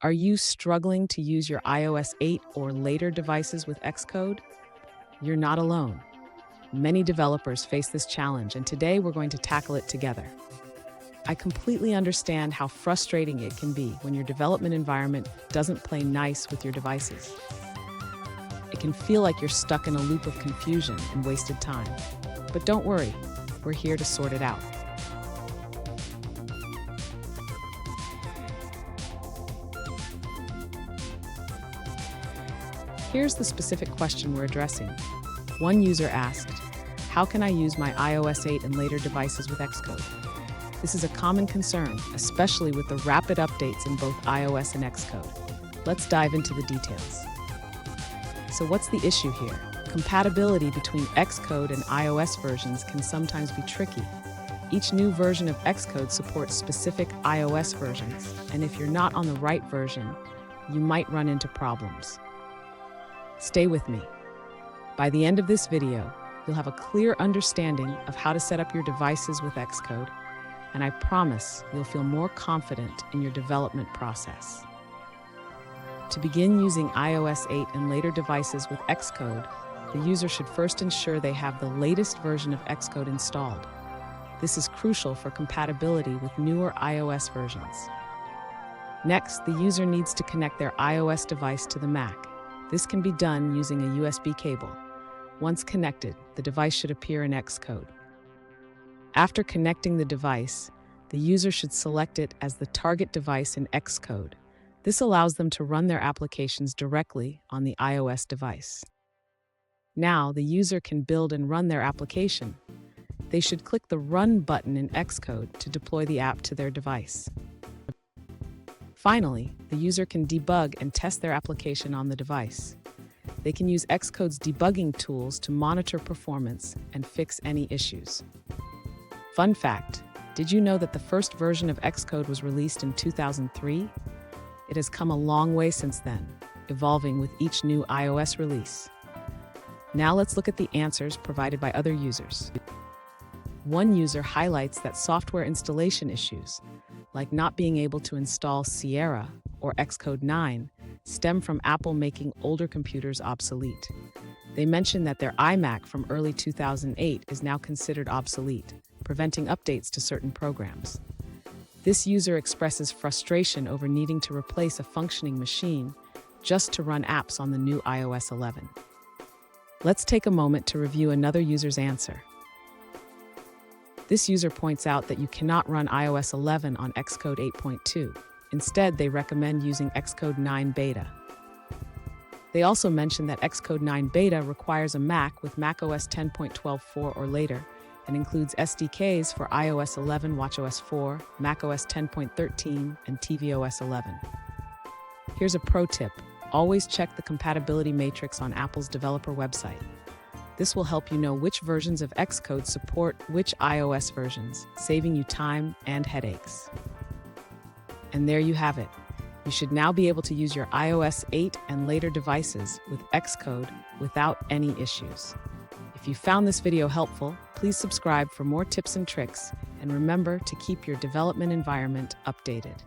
Are you struggling to use your iOS 8 or later devices with Xcode? You're not alone. Many developers face this challenge, and today we're going to tackle it together. I completely understand how frustrating it can be when your development environment doesn't play nice with your devices. It can feel like you're stuck in a loop of confusion and wasted time. But don't worry, we're here to sort it out. Here's the specific question we're addressing. One user asked, how can I use my iOS 8 and later devices with Xcode? This is a common concern, especially with the rapid updates in both iOS and Xcode. Let's dive into the details. So what's the issue here? Compatibility between Xcode and iOS versions can sometimes be tricky. Each new version of Xcode supports specific iOS versions, and if you're not on the right version, you might run into problems. Stay with me. By the end of this video, you'll have a clear understanding of how to set up your devices with Xcode, and I promise you'll feel more confident in your development process. To begin using iOS 8 and later devices with Xcode, the user should first ensure they have the latest version of Xcode installed. This is crucial for compatibility with newer iOS versions. Next, the user needs to connect their iOS device to the Mac. This can be done using a USB cable. Once connected, the device should appear in Xcode. After connecting the device, the user should select it as the target device in Xcode. This allows them to run their applications directly on the iOS device. Now, the user can build and run their application. They should click the Run button in Xcode to deploy the app to their device. Finally, the user can debug and test their application on the device. They can use Xcode's debugging tools to monitor performance and fix any issues. Fun fact, did you know that the first version of Xcode was released in 2003? It has come a long way since then, evolving with each new iOS release. Now let's look at the answers provided by other users. One user highlights that software installation issues, like not being able to install Sierra or Xcode 9, stem from Apple making older computers obsolete. They mention that their iMac from early 2008 is now considered obsolete, preventing updates to certain programs. This user expresses frustration over needing to replace a functioning machine just to run apps on the new iOS 11. Let's take a moment to review another user's answer. This user points out that you cannot run iOS 11 on Xcode 8.2. Instead, they recommend using Xcode 9 Beta. They also mention that Xcode 9 Beta requires a Mac with macOS 10.12.4 or later and includes SDKs for iOS 11, watchOS 4, macOS 10.13, and tvOS 11. Here's a pro tip. Always check the compatibility matrix on Apple's developer website. This will help you know which versions of Xcode support which iOS versions, saving you time and headaches. And there you have it. You should now be able to use your iOS 8 and later devices with Xcode without any issues. If you found this video helpful, please subscribe for more tips and tricks, and remember to keep your development environment updated.